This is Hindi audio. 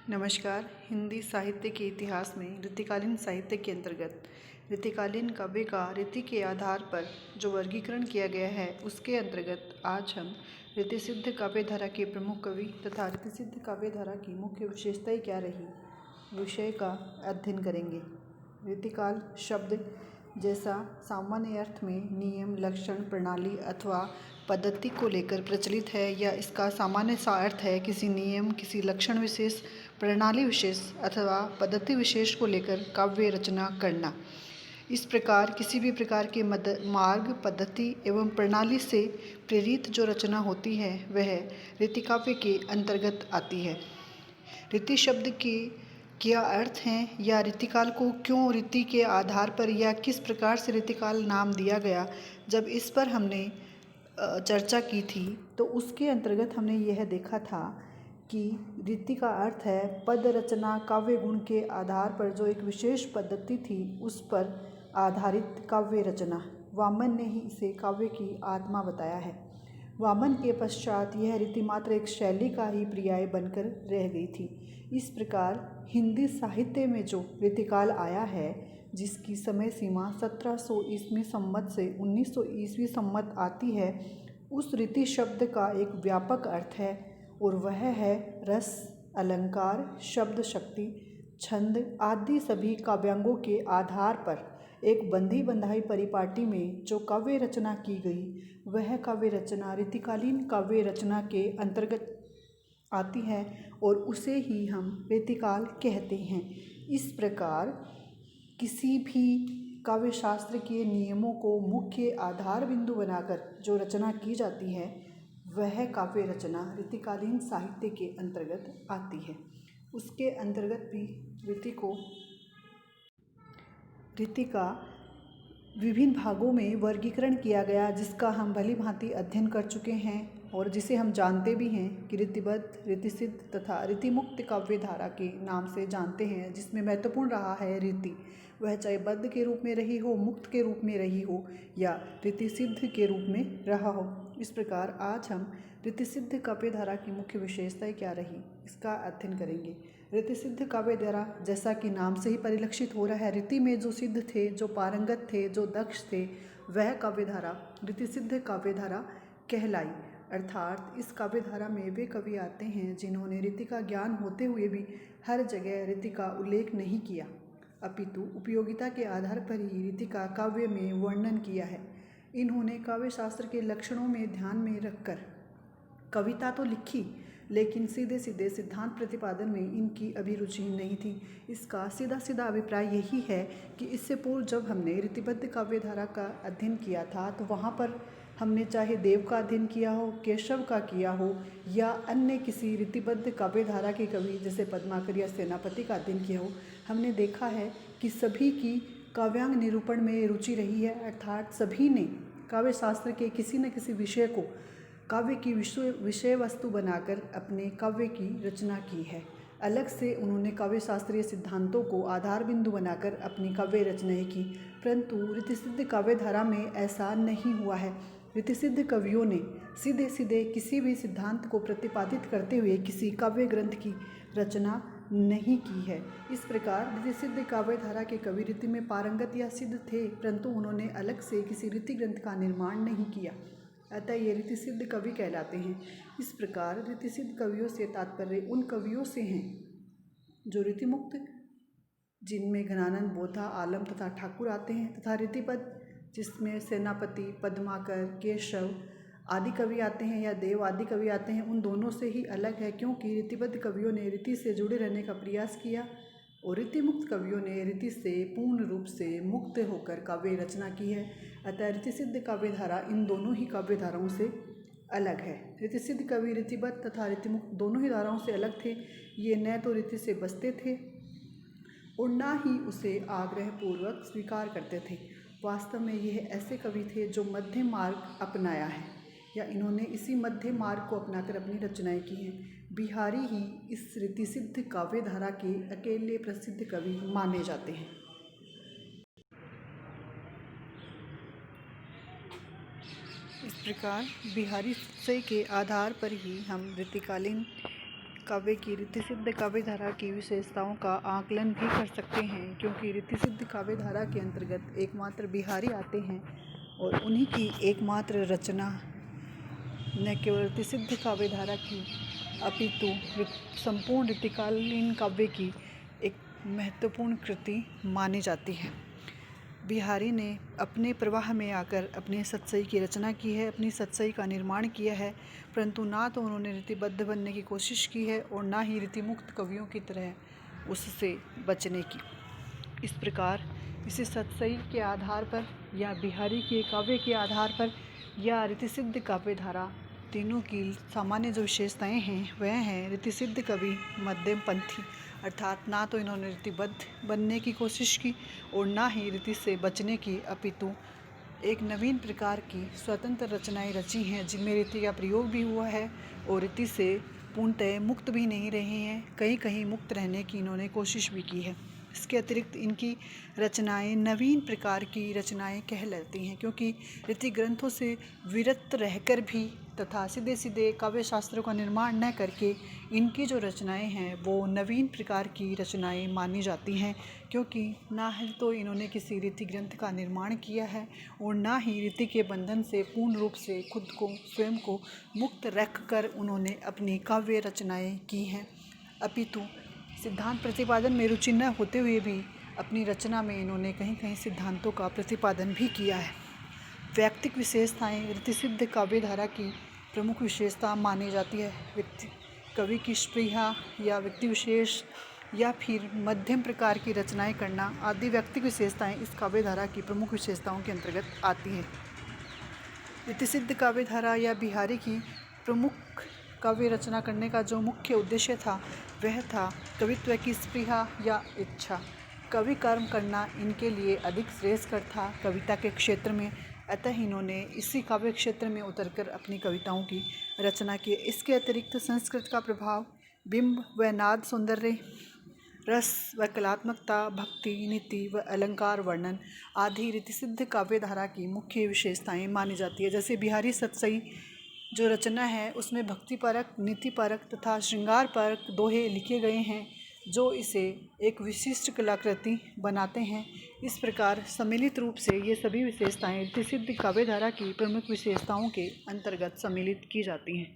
नमस्कार। हिंदी साहित्य के इतिहास में ऋतुकालीन साहित्य के अंतर्गत ऋतुकालीन काव्य का ऋतु के आधार पर जो वर्गीकरण किया गया है उसके अंतर्गत आज हम ऋतुसिद्ध काव्य धारा के प्रमुख कवि तथा ऋतुसिद्ध काव्य धारा की मुख्य विशेषताएं क्या रही विषय का अध्ययन करेंगे। ऋतुकाल शब्द जैसा सामान्य अर्थ में नियम, लक्षण, प्रणाली अथवा पद्धति को लेकर प्रचलित है या इसका सामान्य सा अर्थ है किसी नियम, किसी लक्षण विशेष, प्रणाली विशेष अथवा पद्धति विशेष को लेकर काव्य रचना करना। इस प्रकार किसी भी प्रकार के मार्ग, पद्धति एवं प्रणाली से प्रेरित जो रचना होती है वह ऋतुकाव्य के अंतर्गत आती है। ऋतु शब्द के क्या अर्थ हैं या ऋतुकाल को क्यों ऋतु के आधार पर या किस प्रकार से ऋतुकाल नाम दिया गया, जब इस पर हमने चर्चा की थी तो उसके अंतर्गत हमने यह देखा था कि ऋतु का अर्थ है पद रचना, काव्य गुण के आधार पर जो एक विशेष पद्धति थी उस पर आधारित काव्य रचना। वामन ने ही इसे काव्य की आत्मा बताया है। वामन के पश्चात यह रीति मात्र एक शैली का ही पर्याय बनकर रह गई थी। इस प्रकार हिंदी साहित्य में जो ऋतुकाल आया है जिसकी समय सीमा 1700 ईस्वी संवत से 1900 ईस्वी संवत आती है, उस ऋतु शब्द का एक व्यापक अर्थ है और वह है रस, अलंकार, शब्द शक्ति, छंद आदि सभी काव्यांगों के आधार पर एक बंधी बंधाई परिपाटी में जो काव्य रचना की गई वह काव्य रचना ऋतुकालीन काव्य रचना के अंतर्गत आती है और उसे ही हम ऋतुकाल कहते हैं। इस प्रकार किसी भी काव्य शास्त्र के नियमों को मुख्य आधार बिंदु बनाकर जो रचना की जाती है वह काव्य रचना ऋतुकालीन साहित्य के अंतर्गत आती है। उसके अंतर्गत भी ऋतु का विभिन्न भागों में वर्गीकरण किया गया जिसका हम भली भांति अध्ययन कर चुके हैं और जिसे हम जानते भी हैं कि ऋतुबद्ध, ऋतुसिद्ध तथा ऋतुमुक्त काव्य धारा के नाम से जानते हैं, जिसमें महत्वपूर्ण रहा है ऋतु, वह चाहे बद्ध के रूप में रही हो, मुक्त के रूप में रही हो या ऋतुसिद्ध के रूप में रहा हो। इस प्रकार आज हम ऋतुसिद्ध काव्य धारा की मुख्य विशेषताएं क्या रही इसका अध्ययन करेंगे। ऋतुसिद्ध काव्य धारा जैसा कि नाम से ही परिलक्षित हो रहा है, ऋतु में जो सिद्ध थे, जो पारंगत थे, जो दक्ष थे, वह काव्य धारा ऋतुसिद्ध काव्य धारा कहलाई। अर्थात इस काव्य धारा में वे कवि आते हैं जिन्होंने ऋतु का ज्ञान होते हुए भी हर जगह ऋतु का उल्लेख नहीं किया, अपितु उपयोगिता के आधार पर ही ऋतु का काव्य में वर्णन किया है। इन्होंने काव्य शास्त्र के लक्षणों में ध्यान में रखकर कविता तो लिखी लेकिन सीधे सीधे सिद्धांत प्रतिपादन में इनकी अभिरुचि नहीं थी। इसका सीधा सीधा अभिप्राय यही है कि इससे पूर्व जब हमने ऋतुबद्ध काव्य धारा का अध्ययन किया था तो वहाँ पर हमने चाहे देव का अध्ययन किया हो, केशव का किया हो या अन्य किसी ऋतुबद्ध काव्य धारा के कवि जैसे पद्माकर या सेनापति का अध्ययन किया हो, हमने देखा है कि सभी की काव्यांग निरूपण में रुचि रही है। अर्थात सभी ने काव्य शास्त्र के किसी न किसी विषय को काव्य की विषय वस्तु बनाकर अपने काव्य की रचना की है। अलग से उन्होंने काव्य शास्त्रीय सिद्धांतों को आधार बिंदु बनाकर अपनी काव्य रचनाएं की, परंतु ऋतुसिद्ध काव्य धारा में ऐसा नहीं हुआ है। ऋतुसिद्ध कवियों ने सीधे सीधे किसी भी सिद्धांत को प्रतिपादित करते हुए किसी काव्य ग्रंथ की रचना नहीं की है। इस प्रकार ऋतुसिद्ध काव्य धारा के कवि ऋतु में पारंगत या सिद्ध थे, परंतु उन्होंने अलग से किसी ऋतु ग्रंथ का निर्माण नहीं किया, अतः ये ऋतुसिद्ध कवि कहलाते हैं। इस प्रकार ऋतुसिद्ध कवियों से तात्पर्य उन कवियों से हैं जो ऋतुमुक्त, जिनमें घनानंद, बोधा, आलम तथा ठाकुर आते हैं, तथा ऋतुबद्ध जिसमें सेनापति, पद्माकर, केशव आदि कवि आते हैं या देव आदि कवि आते हैं, उन दोनों से ही अलग है क्योंकि ऋतुबद्ध कवियों ने ऋतु से जुड़े रहने का प्रयास किया और ऋतुमुक्त कवियों ने ऋतु से पूर्ण रूप से मुक्त होकर काव्य रचना की है। अतः ऋतुसिद्ध काव्य धारा इन दोनों ही काव्य धाराओं से अलग है। ऋतुसिद्ध कवि ऋतुबद्ध तथा ऋतुमुक्त दोनों ही धाराओं से अलग थे। ये न तो ऋतु से बसते थे और न ही उसे आग्रहपूर्वक स्वीकार करते थे। वास्तव में यह ऐसे कवि थे जो मध्य मार्ग अपनाया है या इन्होंने इसी मध्य मार्ग को अपनाकर अपनी रचनाएं की हैं। बिहारी ही इस ऋतुसिद्ध काव्य धारा के अकेले प्रसिद्ध कवि माने जाते हैं। इस प्रकार बिहारी से के आधार पर ही हम ऋतुकालीन काव्य की रीतिसिद्ध काव्य धारा की विशेषताओं का आकलन भी कर सकते हैं, क्योंकि रीतिसिद्ध काव्य धारा के अंतर्गत एकमात्र बिहारी आते हैं और उन्हीं की एकमात्र रचना न केवल रीतिसिद्ध काव्य धारा की अपितु संपूर्ण रीतिकालीन काव्य की एक महत्वपूर्ण कृति मानी जाती है। बिहारी ने अपने प्रवाह में आकर अपने सतसई की रचना की है, अपनी सतसई का निर्माण किया है, परंतु ना तो उन्होंने रीतिबद्ध बनने की कोशिश की है और ना ही रीतिमुक्त कवियों की तरह उससे बचने की। इस प्रकार इसे सतसई के आधार पर या बिहारी के काव्य के आधार पर या रीतिसिद्ध काव्य धारा, तीनों की सामान्य जो विशेषताएं हैं वह हैं रीतिसिद्ध कवि मध्यम पंथी, अर्थात ना तो इन्होंने रीतिबद्ध बनने की कोशिश की और ना ही रीति से बचने की, अपितु एक नवीन प्रकार की स्वतंत्र रचनाएं रची हैं जिनमें रीति का प्रयोग भी हुआ है और रीति से पूर्णतः मुक्त भी नहीं रहे हैं, कहीं कहीं मुक्त रहने की इन्होंने कोशिश भी की है। इसके अतिरिक्त इनकी रचनाएं नवीन प्रकार की रचनाएं कहलाती हैं, क्योंकि रीति ग्रंथों से विरत रहकर भी तथा सीधे सीधे काव्य शास्त्रों का निर्माण न करके इनकी जो रचनाएं हैं वो नवीन प्रकार की रचनाएं मानी जाती हैं, क्योंकि ना ही तो इन्होंने किसी रीति ग्रंथ का निर्माण किया है और ना ही रीति के बंधन से पूर्ण रूप से खुद को स्वयं को मुक्त रख कर उन्होंने अपनी काव्य रचनाएं की हैं, अपितु सिद्धांत प्रतिपादन में रुचि न होते हुए भी अपनी रचना में इन्होंने कहीं कहीं सिद्धांतों का प्रतिपादन भी किया है। व्यक्तिक विशेषताएं रीतिसिद्ध काव्य धारा की प्रमुख विशेषता मानी जाती है। कवि की स्पृहा या व्यक्ति विशेष या फिर मध्यम प्रकार की रचनाएं करना आदि व्यक्तिक विशेषताएं इस काव्य धारा की प्रमुख विशेषताओं के अंतर्गत आती हैं। रीतिसिद्ध काव्य धारा या बिहारी की प्रमुख काव्य रचना करने का जो मुख्य उद्देश्य था वह था कवित्व की स्पृहा या इच्छा। कवि कर्म करना इनके लिए अधिक श्रेयस्कर था कविता के क्षेत्र में, अतः इन्होंने इसी काव्य क्षेत्र में उतरकर अपनी कविताओं की रचना की। इसके अतिरिक्त संस्कृत का प्रभाव, बिंब व नाद सौंदर्य, रस व कलात्मकता, भक्ति, नीति व अलंकार वर्णन आदि रीतिसिद्ध काव्य धारा की मुख्य विशेषताएं मानी जाती है। जैसे बिहारी सतसई जो रचना है उसमें भक्ति परक, नीति परक तथा श्रृंगार परक दोहे लिखे गए हैं जो इसे एक विशिष्ट कलाकृति बनाते हैं। इस प्रकार सम्मिलित रूप से ये सभी विशेषताएं रीतिसिद्ध काव्य धारा की प्रमुख विशेषताओं के अंतर्गत सम्मिलित की जाती हैं।